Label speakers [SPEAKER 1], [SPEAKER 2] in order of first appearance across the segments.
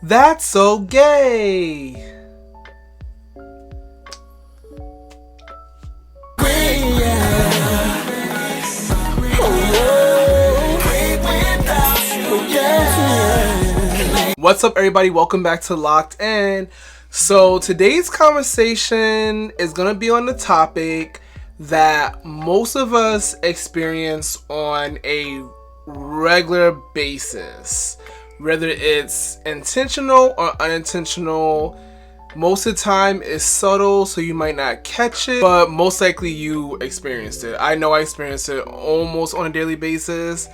[SPEAKER 1] That's so gay. What's up, everybody? Welcome back to Locked In. So today's conversation is gonna be on the topic that most of us experience on a regular basis, whether it's intentional or unintentional. Most of the time it's subtle, so you might not catch it, but most likely you experienced it. I know I experienced it almost on a daily basis,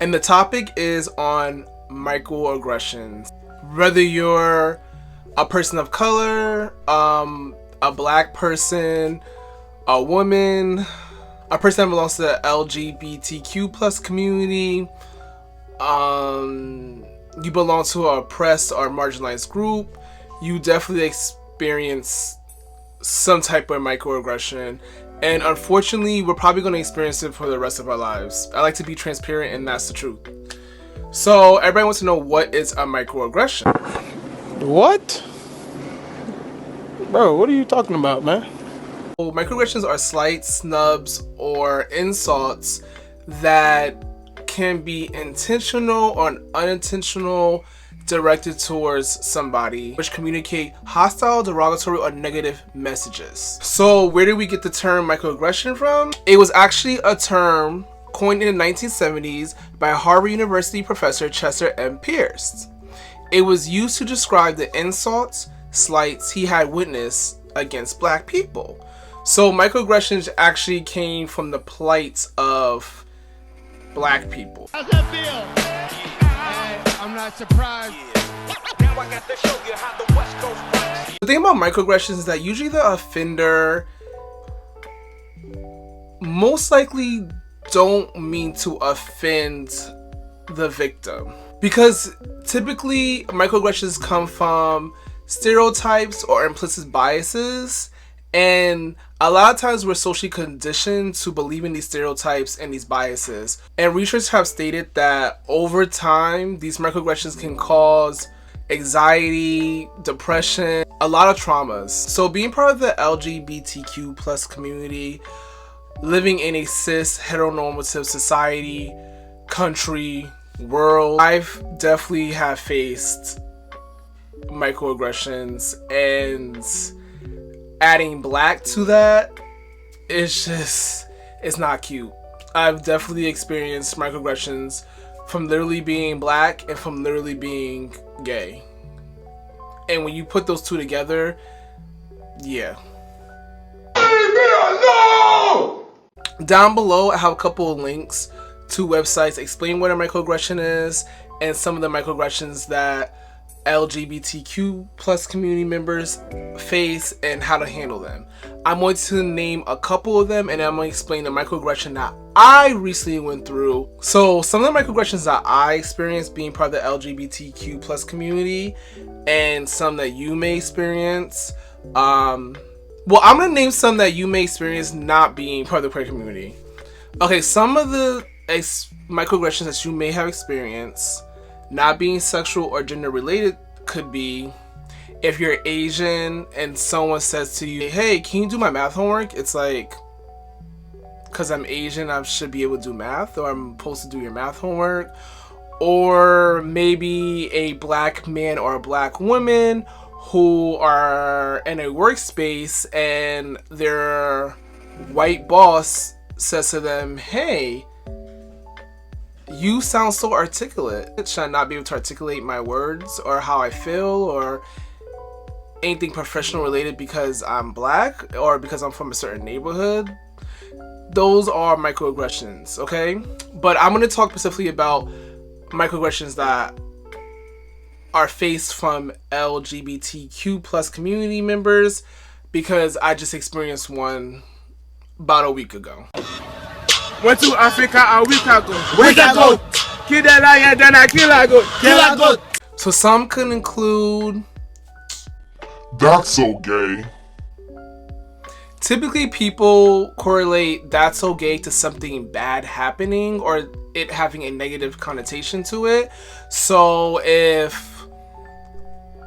[SPEAKER 1] and the topic is on microaggressions. Whether you're a person of color, a black person, a woman, a person that belongs to the LGBTQ plus community, you belong to an oppressed or marginalized group, you definitely experience some type of microaggression. And unfortunately, we're probably going to experience it for the rest of our lives. I like to be transparent, and that's the truth. So everybody wants to know, what is a microaggression?
[SPEAKER 2] What? Bro, what are you talking about, man?
[SPEAKER 1] Well, microaggressions are slight snubs or insults that can be intentional or unintentional, directed towards somebody, which communicate hostile, derogatory, or negative messages. So where did we get the term microaggression from? It was actually a term coined in the 1970s by Harvard University professor Chester M. Pierce. It was used to describe the insults, slights he had witnessed against black people. So microaggressions actually came from the plight of black people.
[SPEAKER 3] How's that feel? Hey, I'm not surprised. Now I got to show you how the West Coast works.
[SPEAKER 1] The thing about microaggressions is that usually the offender most likely don't mean to offend the victim, because typically microaggressions come from stereotypes or implicit biases, and a lot of times we're socially conditioned to believe in these stereotypes and these biases. And researchers have stated that over time these microaggressions can cause anxiety, depression, a lot of traumas. So being part of the LGBTQ plus community, living in a cis heteronormative society, country, world, I've definitely have faced microaggressions, and adding black to that, it's not cute. I've definitely experienced microaggressions from literally being black and from literally being gay. And when you put those two together, yeah. Down below, I have a couple of links to websites explaining what a microaggression is and some of the microaggressions that LGBTQ plus community members face and how to handle them. I'm going to name a couple of them, and I'm going to explain the microaggression that I recently went through. So some of the microaggressions that I experienced being part of the LGBTQ plus community, and some that you may experience. Well, I'm going to name some that you may experience not being part of the queer community. Okay, some of the microaggressions that you may have experienced, not being sexual or gender related, could be if you're Asian and someone says to you, hey, can you do my math homework? It's like, because I'm Asian, I should be able to do math, or I'm supposed to do your math homework. Or maybe a black man or a black woman who are in a workspace and their white boss says to them, hey, you sound so articulate. Should I not be able to articulate my words or how I feel or anything professional related because I'm black or because I'm from a certain neighborhood? Those are microaggressions, okay? But I'm going to talk specifically about microaggressions that are faced from LGBTQ plus community members, because I just experienced one about a week ago.
[SPEAKER 4] Went to Africa a week ago. Kill the lion, then I kill a goat.
[SPEAKER 1] So some could include,
[SPEAKER 5] that's so gay.
[SPEAKER 1] Typically, people correlate "that's so gay" to something bad happening or it having a negative connotation to it. So if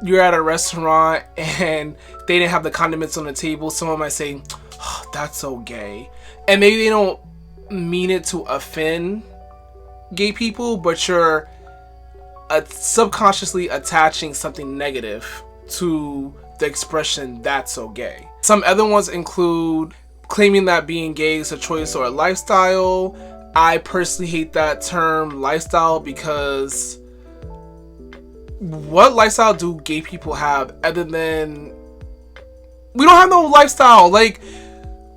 [SPEAKER 1] you're at a restaurant and they didn't have the condiments on the table, someone might say, oh, that's so gay. And maybe they don't mean it to offend gay people, but you're subconsciously attaching something negative to the expression that's so gay. Some other ones include claiming that being gay is a choice or a lifestyle. I personally hate that term lifestyle, because what lifestyle do gay people have other than, we don't have no lifestyle. Like,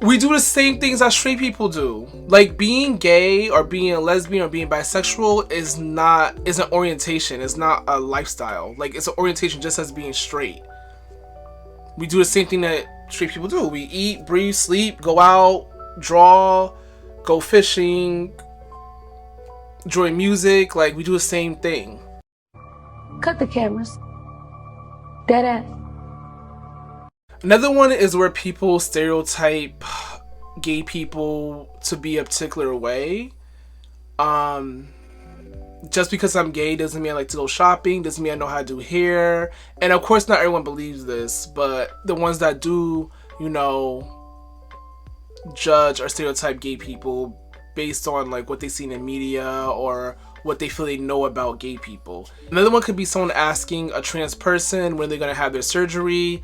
[SPEAKER 1] we do the same things that straight people do. Like, being gay or being a lesbian or being bisexual is an orientation. It's not a lifestyle. Like, it's an orientation just as being straight. We do the same thing that straight people do. We eat, breathe, sleep, go out, draw, go fishing, enjoy music. Like, we do the same thing.
[SPEAKER 6] Cut the cameras. Dead ass.
[SPEAKER 1] Another one is where people stereotype gay people to be a particular way. Just because I'm gay doesn't mean I like to go shopping, doesn't mean I know how to do hair. And of course not everyone believes this, but the ones that do, judge or stereotype gay people based on like what they see in the media or what they feel they know about gay people. Another one could be someone asking a trans person when they're going to have their surgery.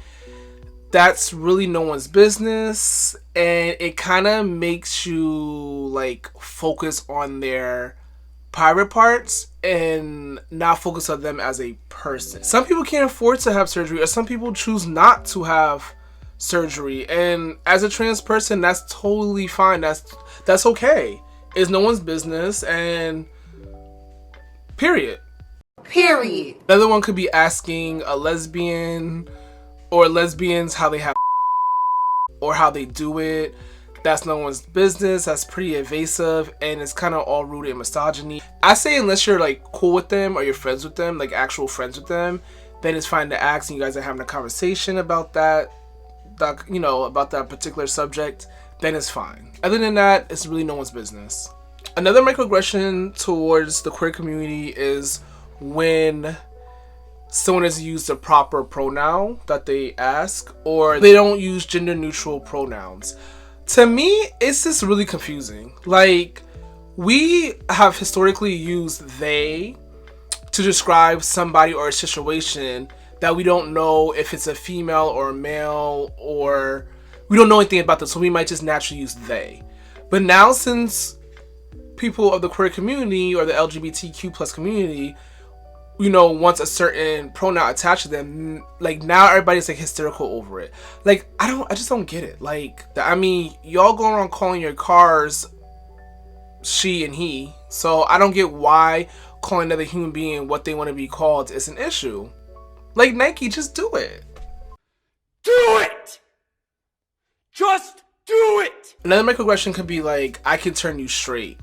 [SPEAKER 1] That's really no one's business, and it kind of makes you like focus on their private parts and not focus on them as a person. Some people can't afford to have surgery, or some people choose not to have surgery, and as a trans person, that's totally fine. That's okay. It's no one's business, and period. Another one could be asking a lesbian or lesbians how they have or how they do it. That's no one's business. That's pretty evasive, and it's kind of all rooted in misogyny. I say unless you're like cool with them or you're friends with them, like actual friends with them, then it's fine to ask and you guys are having a conversation about that, about that particular subject, then it's fine. Other than that, it's really no one's business. Another microaggression towards the queer community is when someone has used the proper pronoun that they ask, or they don't use gender neutral pronouns. To me, it's just really confusing. Like, we have historically used they to describe somebody or a situation that we don't know if it's a female or a male, or we don't know anything about them, so we might just naturally use they. But now, since people of the queer community or the LGBTQ plus community, wants a certain pronoun attached to them, like now everybody's like hysterical over it. Like, I just don't get it. Like, y'all go around calling your cars she and he, so I don't get why calling another human being what they want to be called is an issue. Like, Nike, just do it.
[SPEAKER 4] Do it! Just do it!
[SPEAKER 1] Another microaggression could be like, I can turn you straight.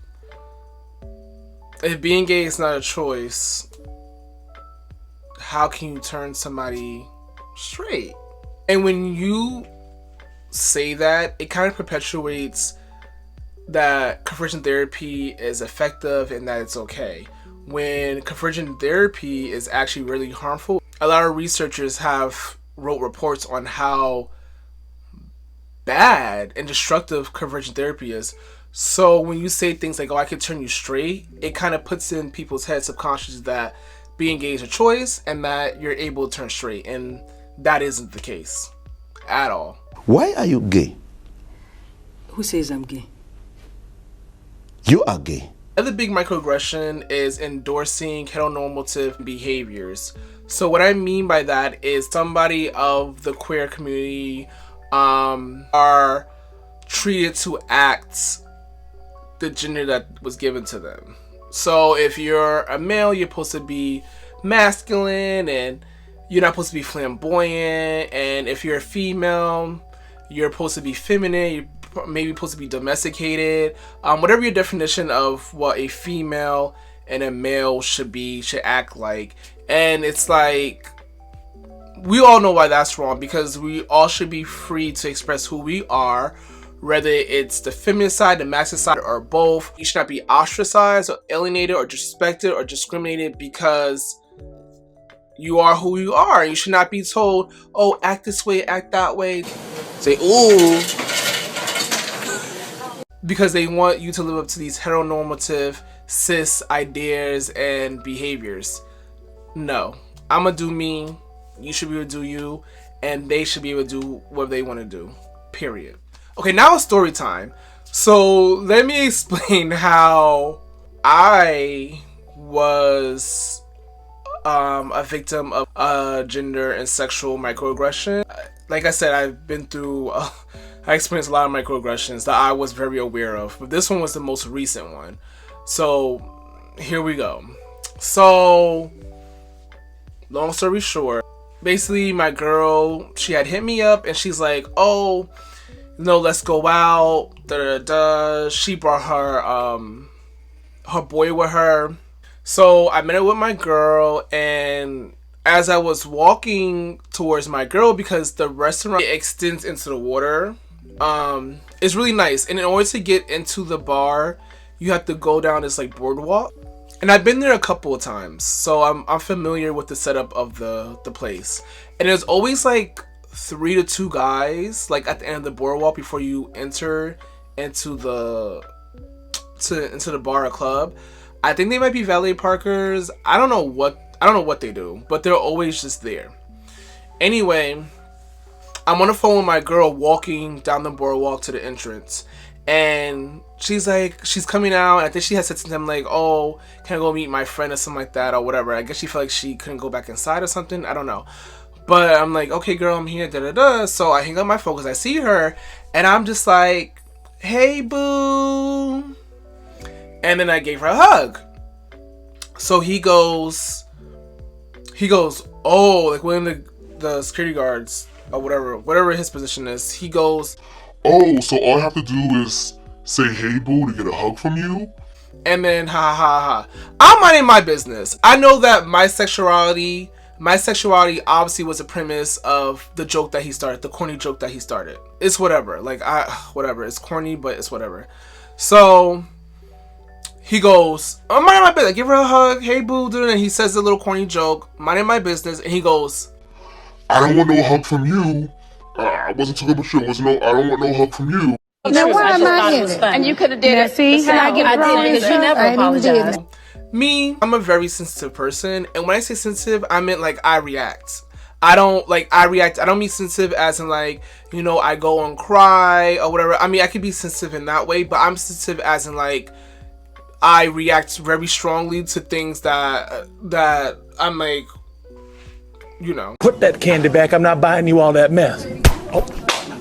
[SPEAKER 1] If being gay is not a choice, how can you turn somebody straight? And when you say that, it kind of perpetuates that conversion therapy is effective and that it's okay, when conversion therapy is actually really harmful. A lot of researchers have wrote reports on how bad and destructive conversion therapy is. So when you say things like, oh, I could turn you straight, it kind of puts in people's heads subconsciously that being gay is a choice and that you're able to turn straight, and that isn't the case at all.
[SPEAKER 7] Why are you gay?
[SPEAKER 8] Who says I'm gay?
[SPEAKER 7] You are gay.
[SPEAKER 1] Another big microaggression is endorsing heteronormative behaviors. So what I mean by that is somebody of the queer community are treated to act the gender that was given to them. So if you're a male, you're supposed to be masculine and you're not supposed to be flamboyant. And if you're a female, you're supposed to be feminine. You're maybe supposed to be domesticated. Whatever your definition of what a female and a male should act like. And it's like, we all know why that's wrong, because we all should be free to express who we are, whether it's the feminine side, the masculine side, or both. You should not be ostracized or alienated or disrespected or discriminated because You are who you are. You should not be told, oh, act this way, act that way. Say, ooh. Because they want you to live up to these heteronormative cis ideas and behaviors. No. I'ma do me. You should be able to do you. And they should be able to do what they want to do. Period. Okay, now it's story time. So let me explain how I was a victim of gender and sexual microaggression. Like I said, I've been through, I experienced a lot of microaggressions that I was very aware of, but this one was the most recent one. So here we go. So long story short, basically my girl, she had hit me up and she's like, oh, no, let's go out. Da da da. She brought her boy with her. So I met up with my girl, and as I was walking towards my girl, because the restaurant extends into the water, it's really nice. And in order to get into the bar, you have to go down this like boardwalk. And I've been there a couple of times, so I'm familiar with the setup of the place. And there's always like 3 to 2 guys like at the end of the boardwalk before you enter into the bar or club. I think they might be valet parkers. I don't know what they do, but they're always just there. Anyway, I'm on the phone with my girl walking down the boardwalk to the entrance, and she's coming out, and I think she had said to them like, oh, can I go meet my friend or something like that or whatever. I guess she felt like she couldn't go back inside or something. I don't know. But I'm like, okay, girl, I'm here, da da da. So I hang up my phone because I see her, and I'm just like, hey, boo. And then I gave her a hug. So he goes, oh, like one of the security guards or whatever his position is. He goes,
[SPEAKER 5] oh, so all I have to do is say, hey, boo, to get a hug from you?
[SPEAKER 1] And then, ha ha ha. I'm minding my business. I know that my sexuality obviously was a premise of the joke that he started, the corny joke that he started. It's whatever. Like, whatever. It's corny, but it's whatever. So he goes, I'm minding my business. I give her a hug. Hey, boo, dude. And he says a little corny joke, minding my business. And he goes,
[SPEAKER 5] I don't want no hug from you. I wasn't talking about you. I don't want no hug from you.
[SPEAKER 6] Now why am I in it?
[SPEAKER 9] And you could have did it.
[SPEAKER 6] See how I get it wrong
[SPEAKER 9] because you never apologized.
[SPEAKER 1] Me, I'm a very sensitive person. And when I say sensitive, I mean like I react. I don't mean sensitive as in like, you know, I go and cry or whatever. I mean, I could be sensitive in that way, but I'm sensitive as in like, I react very strongly to things that I'm like, you know.
[SPEAKER 2] Put that candy back. I'm not buying you all that mess. Oh,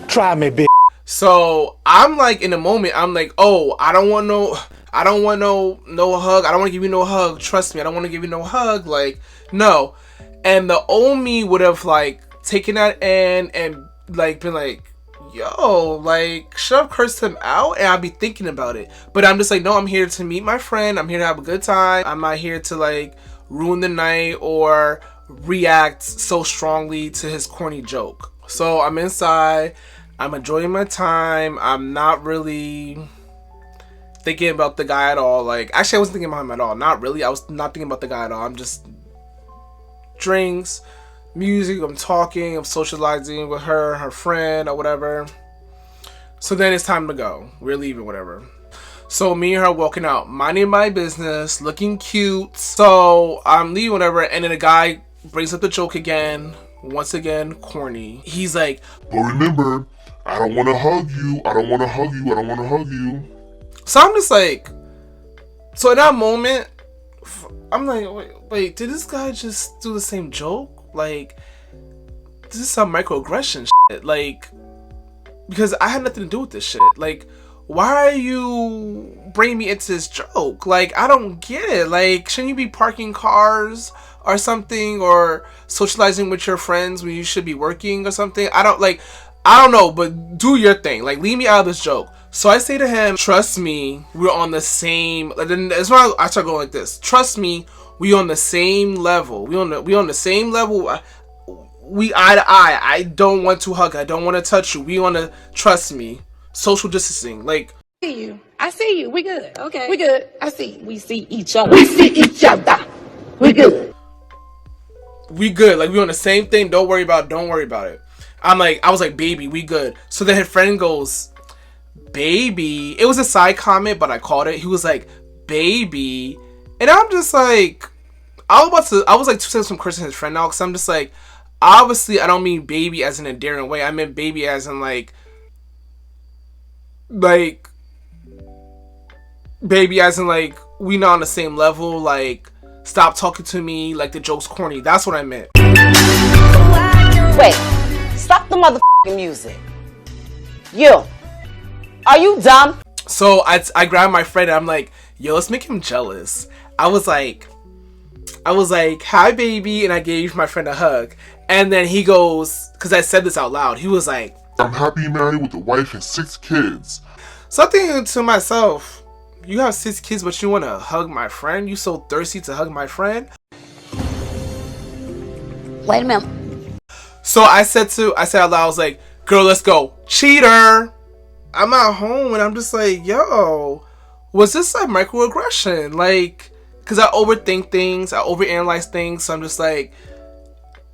[SPEAKER 2] try me, bitch.
[SPEAKER 1] So I'm like, in the moment, I'm like, oh, I don't want no hug. I don't want to give you no hug. Trust me, I don't want to give you no hug. Like, no. And the old me would have like taken that in and like been like, yo, like, should I have cursed him out? And I'd be thinking about it. But I'm just like, no, I'm here to meet my friend. I'm here to have a good time. I'm not here to like ruin the night or react so strongly to his corny joke. So I'm inside. I'm enjoying my time. I'm not really thinking about the guy at all. Like, actually, I wasn't thinking about him at all. Not really. I was not thinking about the guy at all. I'm just drinks, music, I'm talking, I'm socializing with her friend or whatever. So then it's time to go. We're leaving, whatever. So me and her walking out, minding my business, looking cute. So I'm leaving, whatever, and then the guy brings up the joke again. Once again, corny. He's like,
[SPEAKER 5] but remember, I don't want to hug you. I don't want to hug you. I don't want to hug you.
[SPEAKER 1] So I'm just like, so in that moment, I'm like, wait, did this guy just do the same joke? Like, this is some microaggression shit. Like, because I had nothing to do with this shit. Like, why are you bringing me into this joke? Like, I don't get it. Like, shouldn't you be parking cars or something, or socializing with your friends when you should be working or something? I don't know, but do your thing. Like, leave me out of this joke. So I say to him, trust me, we're on the same, then that's why I start going like this. Trust me, we on the same level. We on the same level. We eye to eye. I don't want to hug. I don't want to touch you. We want to, trust me. Social distancing. Like,
[SPEAKER 6] I see you. We good.
[SPEAKER 9] Okay.
[SPEAKER 6] We good. I see you.
[SPEAKER 9] We see each other.
[SPEAKER 6] We see each other. We good.
[SPEAKER 1] we good. Like, we on the same thing. Don't worry about it. I was like, baby, we good. So then his friend goes, baby. It was a side comment, but I called it. He was like, baby. And I'm just like, I was like 2 seconds from cursing his friend out, because I'm just like, obviously I don't mean baby as in a endearing way. I meant baby as in like baby as in like we not on the same level. Like, stop talking to me like the joke's corny. That's what I meant.
[SPEAKER 6] Wait, stop the motherfucking music. You, are you dumb?
[SPEAKER 1] So I grabbed my friend and I'm like, yo, let's make him jealous. I was like, hi baby, and I gave my friend a hug. And then he goes, because I said this out loud, he was like,
[SPEAKER 5] I'm happy married with a wife and 6 kids.
[SPEAKER 1] So I'm thinking to myself, you have 6 kids, but you want to hug my friend? You so thirsty to hug my friend?
[SPEAKER 6] Wait a minute.
[SPEAKER 1] So I said out loud, I was like, girl, let's go. Cheater! I'm at home and I'm just like, yo, was this a microaggression? Like, because I overthink things, I overanalyze things, so I'm just like,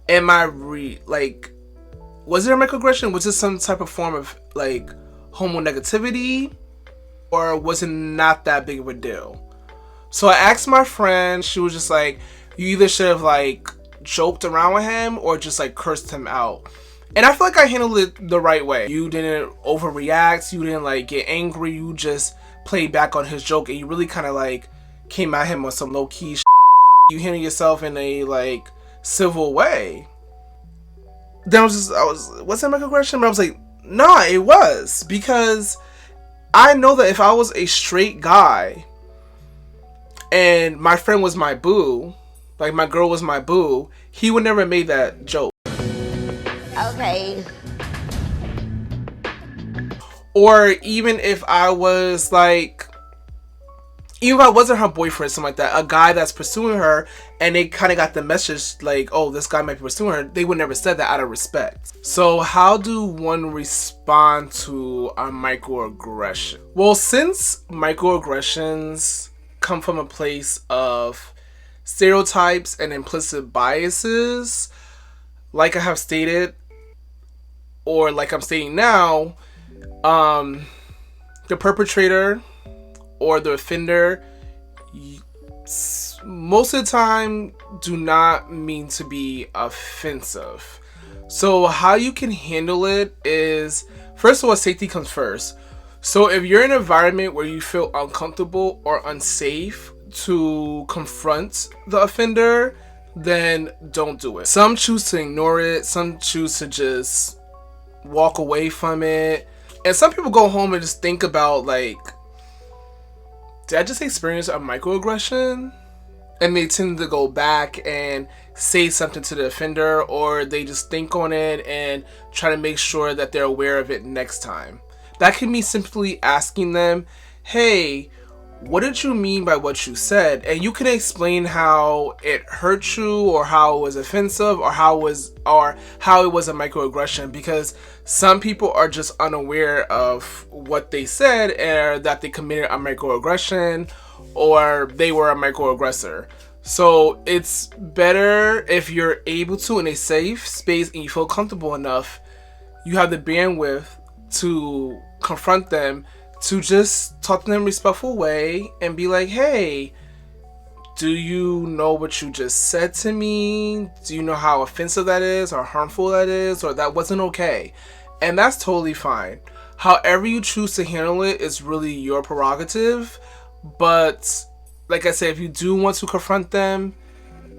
[SPEAKER 1] was it a microaggression? Was this some type of form of like homo negativity? Or was it not that big of a deal? So I asked my friend, she was just like, you either should have like joked around with him or just like cursed him out. And I feel like I handled it the right way. You didn't overreact, you didn't like get angry, you just played back on his joke and you really kind of like came at him on some low-key shit. You handle yourself in a like civil way. Then was that microaggression? But I was like, nah, it was, because I know that if I was a straight guy and my friend was my boo, like my girl was my boo, he would never have made that joke.
[SPEAKER 6] Okay.
[SPEAKER 1] Or even if I was like, even if I wasn't her boyfriend, something like that, a guy that's pursuing her and they kind of got the message like, oh, this guy might be pursuing her, they would never said that out of respect. So how do one respond to a microaggression? Well, since microaggressions come from a place of stereotypes and implicit biases, like I have stated, or like I'm stating now, the perpetrator or the offender most of the time do not mean to be offensive. So how you can handle it is, first of all, safety comes first. So if you're in an environment where you feel uncomfortable or unsafe to confront the offender, then don't do it. Some choose to ignore it, some choose to just walk away from it, and some people go home and just think about like, did I just experience a microaggression? And they tend to go back and say something to the offender, or they just think on it and try to make sure that they're aware of it next time. That can be simply asking them, hey, what did you mean by what you said? And you can explain how it hurt you, or how it was offensive, or how it was a microaggression, because some people are just unaware of what they said, and that they committed a microaggression, or they were a microaggressor. So it's better if you're able to, in a safe space and you feel comfortable enough, you have the bandwidth to confront them, to just talk to them in a respectful way and be like, hey, do you know what you just said to me? Do you know how offensive that is, or harmful that is, or that wasn't okay? And that's totally fine. However you choose to handle it is really your prerogative. But like I said, if you do want to confront them,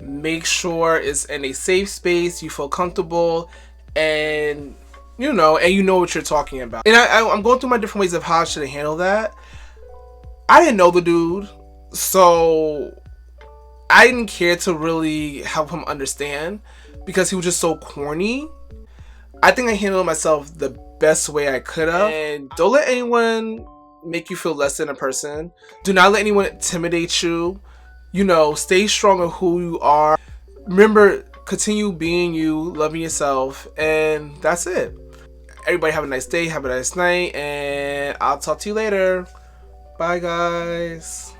[SPEAKER 1] make sure it's in a safe space, you feel comfortable, and you know what you're talking about. And I'm going through my different ways of how I should handle that. I didn't know the dude, so I didn't care to really help him understand, because he was just so corny. I think I handled myself the best way I could have. And don't let anyone make you feel less than a person. Do not let anyone intimidate you. You know, stay strong in who you are. Remember, continue being you, loving yourself, and that's it. Everybody have a nice day, have a nice night, and I'll talk to you later. Bye, guys.